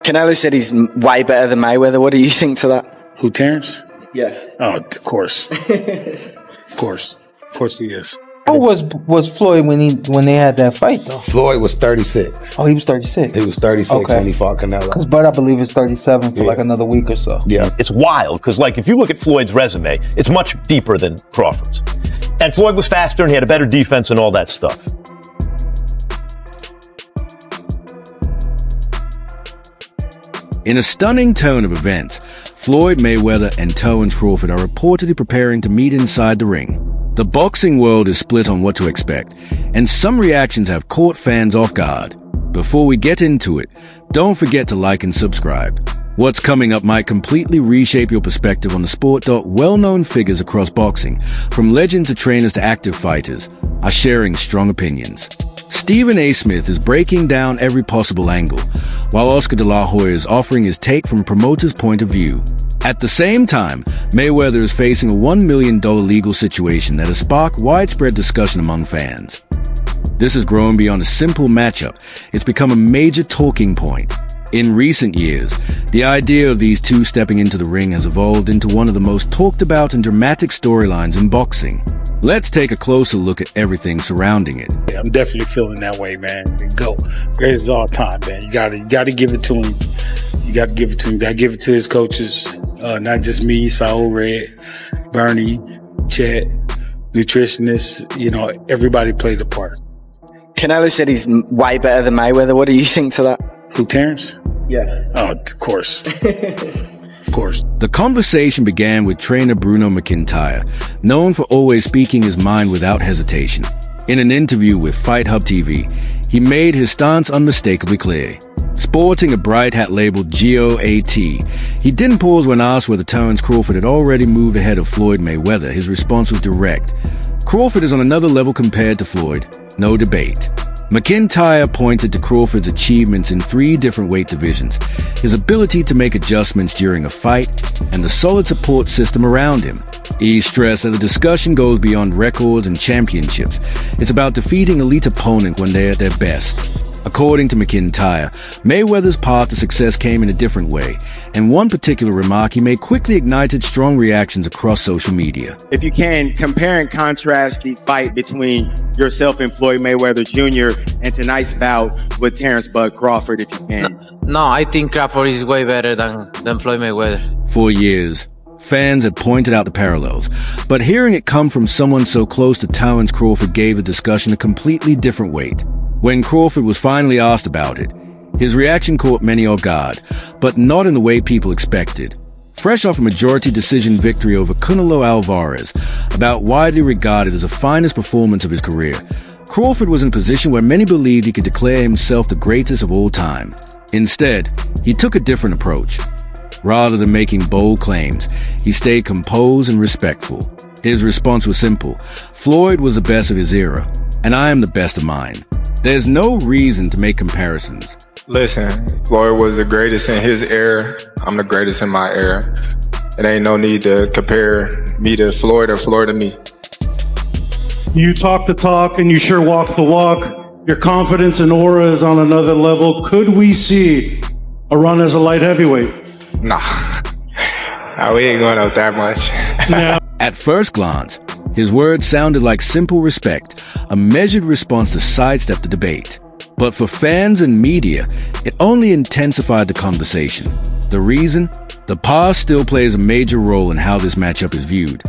Canelo said he's way better than Mayweather. What do you think to that? Who, Terence? Yeah. Oh, of course. Of course he is. Who was Floyd when they had that fight though? Floyd was 36. Oh, he was 36. He was 36 when he fought Canelo. Because Bud, I believe, is 37 for like another week or so. Yeah. It's wild because, like, if you look at Floyd's resume, it's much deeper than Crawford's. And Floyd was faster and he had a better defense and all that stuff. In a stunning turn of events, Floyd Mayweather and Terence Crawford are reportedly preparing to meet inside the ring. The boxing world is split on what to expect, and some reactions have caught fans off guard. Before we get into it, don't forget to like and subscribe. What's coming up might completely reshape your perspective on the sport. Well-known figures across boxing, from legends to trainers to active fighters, are sharing strong opinions. Stephen A. Smith is breaking down every possible angle, while Oscar de la Hoya is offering his take from a promoter's point of view. At the same time, Mayweather is facing a $1 million legal situation that has sparked widespread discussion among fans. This has grown beyond a simple matchup. It's become a major talking point. In recent years, the idea of these two stepping into the ring has evolved into one of the most talked about and dramatic storylines in boxing. Let's take a closer look at everything surrounding it. Yeah, I'm definitely feeling that way, man. Greatest of all time, man. You gotta give it to him. You gotta give it to him. You gotta give it to his coaches. Not just me, Saul Red, Bernie, Chet, nutritionists. Everybody played a part. Canelo said he's way better than Mayweather. What do you think to that? Who, Terence? Yeah. Oh, of course. Of course. The conversation began with trainer Bruno McIntyre, known for always speaking his mind without hesitation. In an interview with Fight Hub TV, he made his stance unmistakably clear. Sporting a bright hat labeled GOAT, he didn't pause when asked whether Terence Crawford had already moved ahead of Floyd Mayweather. His response was direct. Crawford is on another level compared to Floyd. No debate. McIntyre pointed to Crawford's achievements in 3 different weight divisions, his ability to make adjustments during a fight, and the solid support system around him. He stressed that the discussion goes beyond records and championships. It's about defeating elite opponents when they're at their best. According to McIntyre, Mayweather's path to success came in a different way, and one particular remark he made quickly ignited strong reactions across social media. If you can, compare and contrast the fight between yourself and Floyd Mayweather Jr. and tonight's bout with Terence "Bud" Crawford, if you can. No, I think Crawford is way better than Floyd Mayweather. For years, fans had pointed out the parallels, but hearing it come from someone so close to Terence Crawford gave the discussion a completely different weight. When Crawford was finally asked about it, his reaction caught many off guard, but not in the way people expected. Fresh off a majority decision victory over Canelo Alvarez, about widely regarded as the finest performance of his career, Crawford was in a position where many believed he could declare himself the greatest of all time. Instead, he took a different approach. Rather than making bold claims, he stayed composed and respectful. His response was simple. Floyd was the best of his era, and I am the best of mine. There's no reason to make comparisons. Listen, Floyd was the greatest in his era. I'm the greatest in my era. It ain't no need to compare me to Floyd or Floyd to me. You talk the talk and you sure walk the walk. Your confidence and aura is on another level. Could we see a run as a light heavyweight? Nah, we ain't going out that much. Yeah. At first glance, his words sounded like simple respect, a measured response to sidestep the debate. But for fans and media, it only intensified the conversation. The reason? The past still plays a major role in how this matchup is viewed.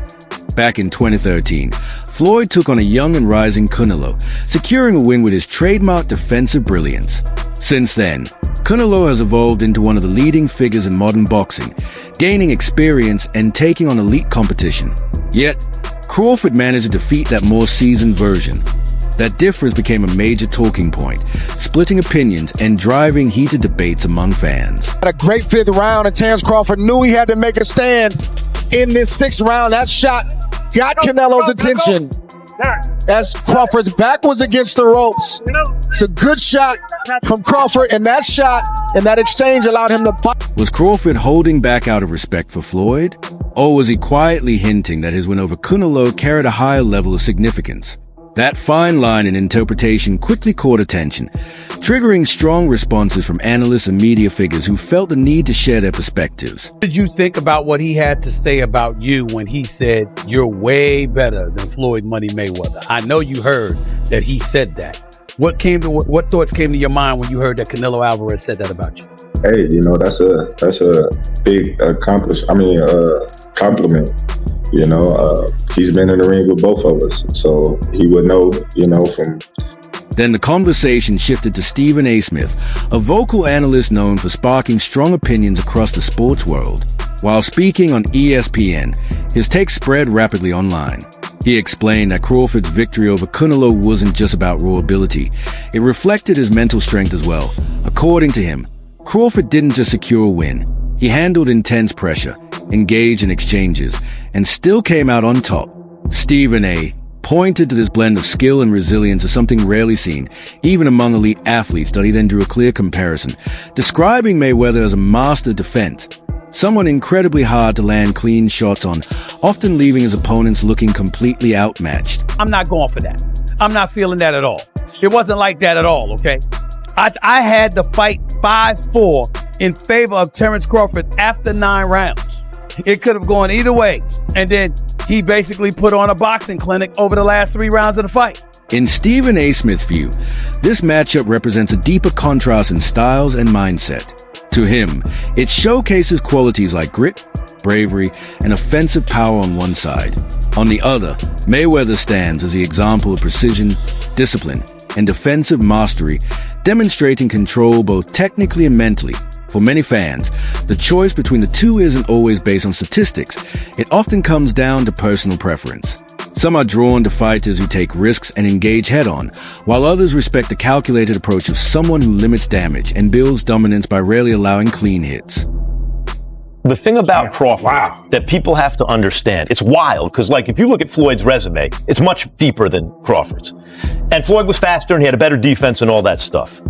Back in 2013, Floyd took on a young and rising Canelo, securing a win with his trademark defensive brilliance. Since then, Canelo has evolved into one of the leading figures in modern boxing, gaining experience and taking on elite competition. Yet, Crawford managed to defeat that more seasoned version. That difference became a major talking point, splitting opinions and driving heated debates among fans. A great 5th round, and Terence Crawford knew he had to make a stand in this 6th round. That shot got Canelo's attention as Crawford's back was against the ropes. It's a good shot from Crawford, and that shot and that exchange allowed him to bite. Was Crawford holding back out of respect for Floyd? Or was he quietly hinting that his win over Canelo carried a higher level of significance? That fine line in interpretation quickly caught attention, triggering strong responses from analysts and media figures who felt the need to share their perspectives. What did you think about what he had to say about you when he said you're way better than Floyd Money Mayweather? I know you heard that he said that. What thoughts came to your mind when you heard that Canelo Alvarez said that about you? Hey, that's a big compliment. He's been in the ring with both of us, so he would know, from. Then the conversation shifted to Stephen A. Smith, a vocal analyst known for sparking strong opinions across the sports world. While speaking on ESPN, his take spread rapidly online. He explained that Crawford's victory over Canelo wasn't just about raw ability. It reflected his mental strength as well. According to him, Crawford didn't just secure a win. He handled intense pressure, engaged in exchanges, and still came out on top. Stephen A. pointed to this blend of skill and resilience as something rarely seen, even among elite athletes, that he then drew a clear comparison, describing Mayweather as a master defense, someone incredibly hard to land clean shots on, often leaving his opponents looking completely outmatched. I'm not going for that. I'm not feeling that at all. It wasn't like that at all, okay? I had the fight 5-4 in favor of Terence Crawford after 9 rounds. It could have gone either way. And then he basically put on a boxing clinic over the last 3 rounds of the fight. In Stephen A. Smith's view, this matchup represents a deeper contrast in styles and mindset. To him, it showcases qualities like grit, bravery, and offensive power on one side. On the other, Mayweather stands as the example of precision, discipline, and defensive mastery, demonstrating control both technically and mentally. For many fans, the choice between the two isn't always based on statistics. It often comes down to personal preference. Some are drawn to fighters who take risks and engage head-on, while others respect the calculated approach of someone who limits damage and builds dominance by rarely allowing clean hits. The thing about Crawford that people have to understand, it's wild, because if you look at Floyd's resume, it's much deeper than Crawford's. And Floyd was faster and he had a better defense and all that stuff.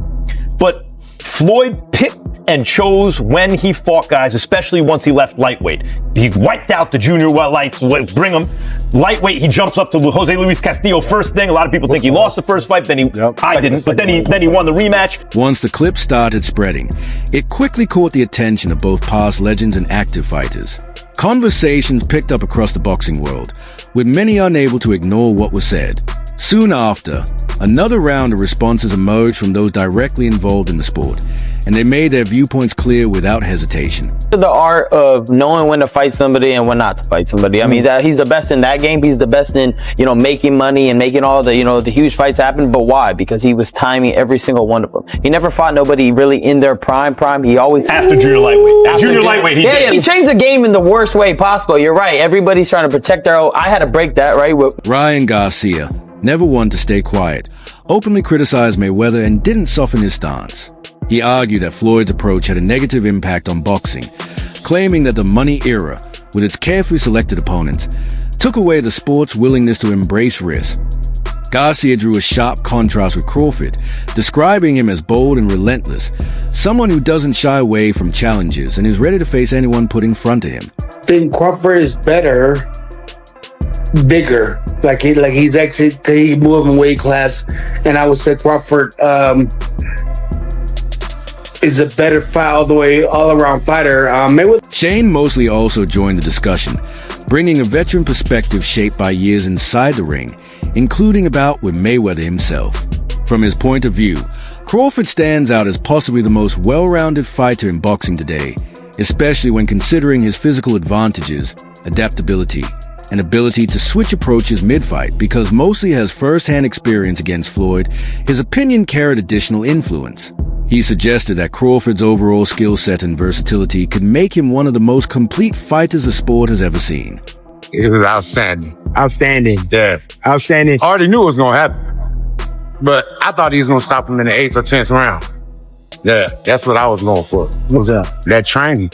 But Floyd picked and chose when he fought guys, especially once he left lightweight. He wiped out the junior lights, bring him. Lightweight, he jumps up to Jose Luis Castillo first thing. A lot of people think he lost the first fight, then he won the rematch. Once the clip started spreading, it quickly caught the attention of both past legends and active fighters. Conversations picked up across the boxing world, with many unable to ignore what was said. Soon after, another round of responses emerged from those directly involved in the sport, and they made their viewpoints clear without hesitation. The art of knowing when to fight somebody and when not to fight somebody. I mean, that he's the best in that game. He's the best in, making money and making all the, the huge fights happen. But why? Because he was timing every single one of them. He never fought nobody really in their prime. He always after junior lightweight. Junior lightweight, he changed the game in the worst way possible. You're right. Everybody's trying to protect their own. I had to break that, right? Ryan Garcia, never one to stay quiet, openly criticized Mayweather and didn't soften his stance. He argued that Floyd's approach had a negative impact on boxing, claiming that the money era, with its carefully selected opponents, took away the sport's willingness to embrace risk. Garcia drew a sharp contrast with Crawford, describing him as bold and relentless, someone who doesn't shy away from challenges and is ready to face anyone put in front of him. I think Crawford is better, bigger. He's actually moving weight class, and I would say Crawford is a better fight all-around fighter. Shane Mosley also joined the discussion, bringing a veteran perspective shaped by years inside the ring, including a bout with Mayweather himself. From his point of view, Crawford stands out as possibly the most well-rounded fighter in boxing today, especially when considering his physical advantages, adaptability, and ability to switch approaches mid-fight. Because Mosley has first-hand experience against Floyd, his opinion carried additional influence. He suggested that Crawford's overall skill set and versatility could make him one of the most complete fighters the sport has ever seen. It was outstanding. Outstanding. Yeah. Outstanding. I already knew it was going to happen. But I thought he was going to stop him in the 8th or 10th round. Yeah, that's what I was going for. What's that? That training.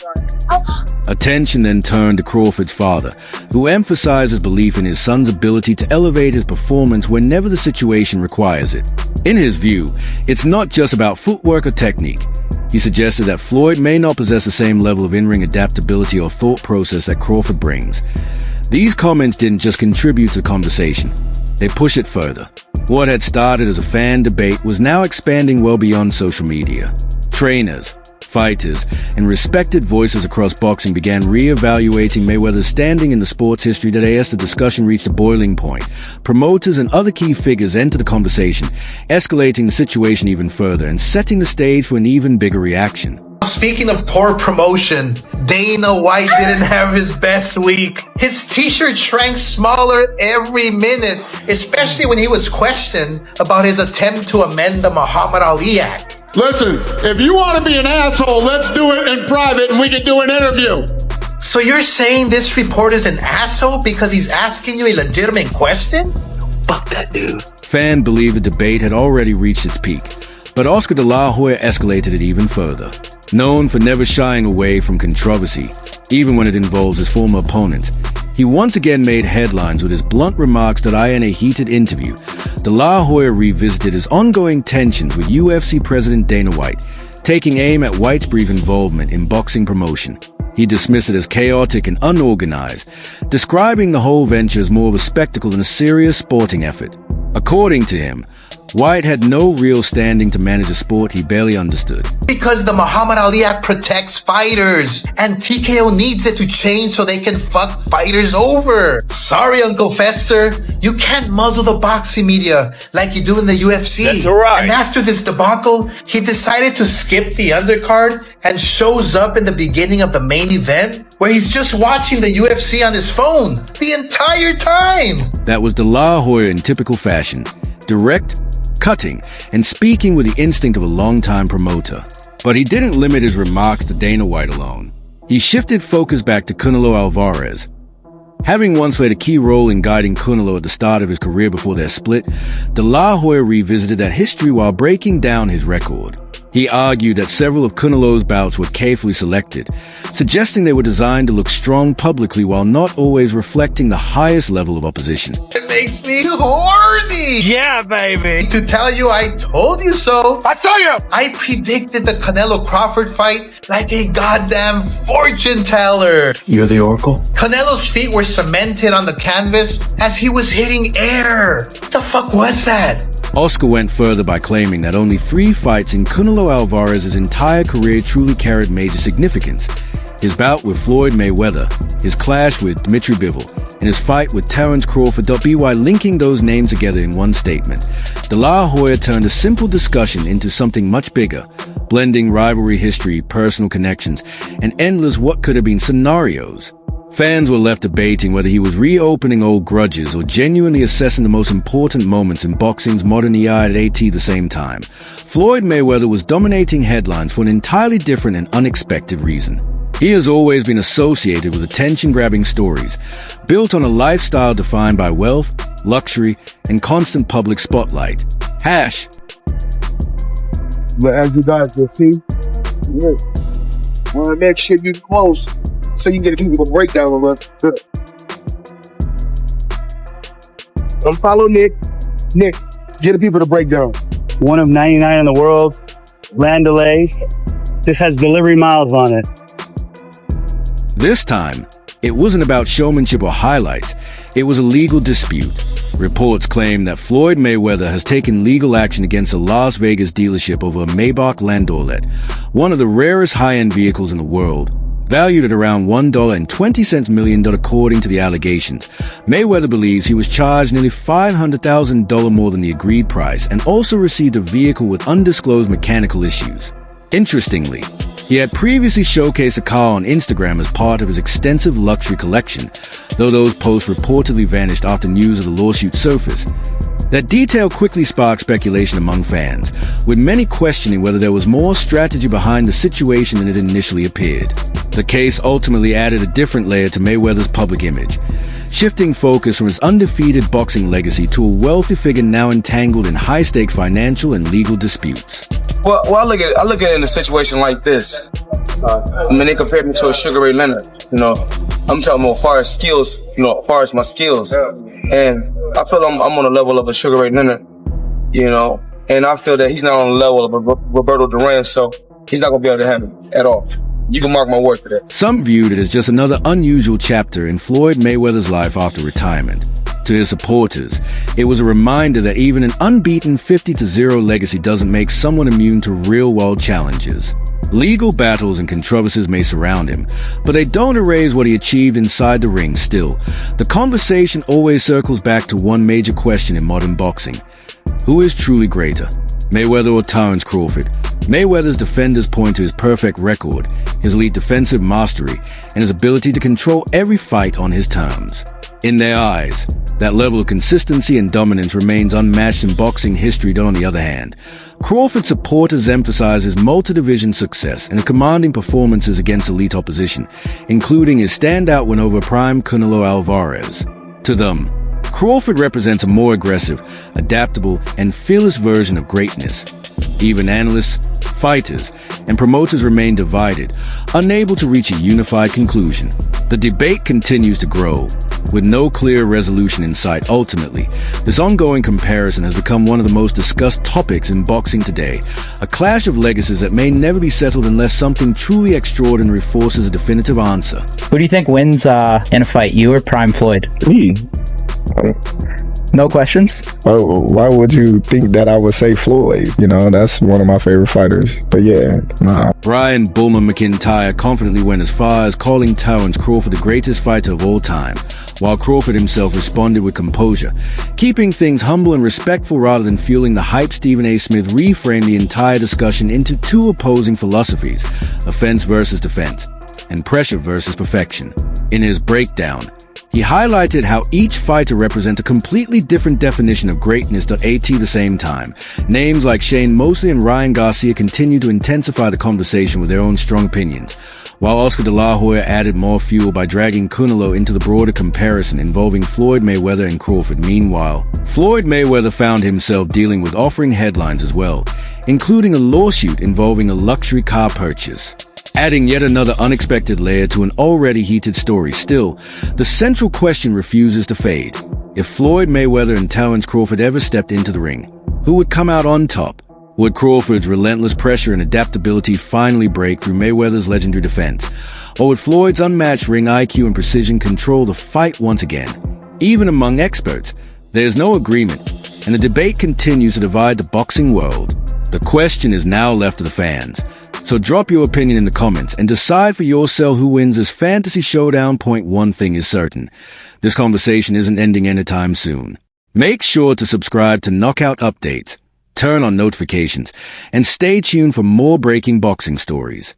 Attention then turned to Crawford's father, who emphasized his belief in his son's ability to elevate his performance whenever the situation requires it. In his view, it's not just about footwork or technique. He suggested that Floyd may not possess the same level of in-ring adaptability or thought process that Crawford brings. These comments didn't just contribute to the conversation. They push it further. What had started as a fan debate was now expanding well beyond social media. Trainers, fighters, and respected voices across boxing began re-evaluating Mayweather's standing in the sports history today as the discussion reached a boiling point. Promoters and other key figures entered the conversation, escalating the situation even further and setting the stage for an even bigger reaction. Speaking of poor promotion, Dana White didn't have his best week. His t-shirt shrank smaller every minute, especially when he was questioned about his attempt to amend the Muhammad Ali Act. Listen, if you want to be an asshole, let's do it in private and we can do an interview. So you're saying this reporter is an asshole because he's asking you a legitimate question? Fuck that dude. Fans believe the debate had already reached its peak, but Oscar de la Hoya escalated it even further. Known for never shying away from controversy, even when it involves his former opponents, he once again made headlines with his blunt remarks that in a heated interview. De la Hoya revisited his ongoing tensions with UFC President Dana White, taking aim at White's brief involvement in boxing promotion. He dismissed it as chaotic and unorganized, describing the whole venture as more of a spectacle than a serious sporting effort. According to him, White had no real standing to manage a sport he barely understood. Because the Muhammad Ali Act protects fighters, and TKO needs it to change so they can fuck fighters over. Sorry, Uncle Fester, you can't muzzle the boxing media like you do in the UFC. That's right. And after this debacle, he decided to skip the undercard and shows up in the beginning of the main event, where he's just watching the UFC on his phone the entire time. That was de la Hoya in typical fashion. Direct, cutting, and speaking with the instinct of a longtime promoter. But he didn't limit his remarks to Dana White alone. He shifted focus back to Canelo Alvarez. Having once played a key role in guiding Canelo at the start of his career before their split, de la Hoya revisited that history while breaking down his record. He argued that several of Canelo's bouts were carefully selected, suggesting they were designed to look strong publicly while not always reflecting the highest level of opposition. It makes me horny. Yeah, baby. To tell you I told you so. I tell you. I predicted the Canelo Crawford fight like a goddamn fortune teller. You're the Oracle? Canelo's feet were cemented on the canvas as he was hitting air. What the fuck was that? Oscar went further by claiming that only 3 fights in Canelo Alvarez's entire career truly carried major significance. His bout with Floyd Mayweather, his clash with Dmitry Bivol, and his fight with Terence Crawford. By linking those names together in one statement, de la Hoya turned a simple discussion into something much bigger, blending rivalry history, personal connections, and endless what could have been scenarios. Fans were left debating whether he was reopening old grudges or genuinely assessing the most important moments in boxing's modern era at the same time. Floyd Mayweather was dominating headlines for an entirely different and unexpected reason. He has always been associated with attention-grabbing stories, built on a lifestyle defined by wealth, luxury, and constant public spotlight. Hash. But as you guys can see, want to make sure you close so you can get people to break down a little. Don't follow Nick. Nick, get the people to break down. One of 99 in the world, land delay. This has delivery miles on it. This time, it wasn't about showmanship or highlights. It was a legal dispute. Reports claim that Floyd Mayweather has taken legal action against a Las Vegas dealership over a Maybach Landaulet, one of the rarest high-end vehicles in the world. Valued at around $1.20 million according to the allegations, Mayweather believes he was charged nearly $500,000 more than the agreed price and also received a vehicle with undisclosed mechanical issues. Interestingly, he had previously showcased a car on Instagram as part of his extensive luxury collection, though those posts reportedly vanished after news of the lawsuit surfaced. That detail quickly sparked speculation among fans, with many questioning whether there was more strategy behind the situation than it initially appeared. The case ultimately added a different layer to Mayweather's public image, shifting focus from his undefeated boxing legacy to a wealthy figure now entangled in high-stakes financial and legal disputes. Well, I look at it in a situation like this. I mean, they compared me to a Sugar Ray Leonard. You know, I'm talking about as far as skills. You know, as far as my skills, and I feel I'm on the level of a Sugar Ray Leonard. You know, and I feel that he's not on the level of a Roberto Duran, so he's not gonna be able to handle it at all. You can mark my word for that. Some viewed it as just another unusual chapter in Floyd Mayweather's life after retirement. To his supporters, it was a reminder that even an unbeaten 50-0 legacy doesn't make someone immune to real-world challenges. Legal battles and controversies may surround him, but they don't erase what he achieved inside the ring still. The conversation always circles back to one major question in modern boxing. Who is truly greater, Mayweather or Terence Crawford? Mayweather's defenders point to his perfect record, his elite defensive mastery, and his ability to control every fight on his terms. In their eyes, that level of consistency and dominance remains unmatched in boxing history. On the other hand, Crawford supporters emphasize his multi-division success and commanding performances against elite opposition, including his standout win over prime Canelo Alvarez. To them, Crawford represents a more aggressive, adaptable, and fearless version of greatness. Even analysts, fighters, and promoters remain divided, unable to reach a unified conclusion. The debate continues to grow, with no clear resolution in sight. Ultimately, this ongoing comparison has become one of the most discussed topics in boxing today, a clash of legacies that may never be settled unless something truly extraordinary forces a definitive answer. Who do you think wins in a fight, you or Prime Floyd? Me. No questions? Oh, why would you think that I would say Floyd? You know, that's one of my favorite fighters. But yeah, nah. Brian Bullman McIntyre confidently went as far as calling Terence Crawford the greatest fighter of all time, while Crawford himself responded with composure, keeping things humble and respectful rather than fueling the hype. Stephen A. Smith reframed the entire discussion into two opposing philosophies, offense versus defense, and pressure versus perfection. In his breakdown, he highlighted how each fighter represents a completely different definition of greatness. At the same time, names like Shane Mosley and Ryan Garcia continue to intensify the conversation with their own strong opinions, while Oscar De La Hoya added more fuel by dragging Canelo into the broader comparison involving Floyd Mayweather and Crawford. Meanwhile, Floyd Mayweather found himself dealing with offering headlines as well, including a lawsuit involving a luxury car purchase, adding yet another unexpected layer to an already heated story. Still, the central question refuses to fade. If Floyd Mayweather and Terence Crawford ever stepped into the ring, who would come out on top? Would Crawford's relentless pressure and adaptability finally break through Mayweather's legendary defense? Or would Floyd's unmatched ring IQ and precision control the fight once again? Even among experts, there's no agreement, and the debate continues to divide the boxing world. The question is now left to the fans. So drop your opinion in the comments and decide for yourself who wins this fantasy showdown. One thing is certain: this conversation isn't ending anytime soon. Make sure to subscribe to Knockout Updates, turn on notifications, and stay tuned for more breaking boxing stories.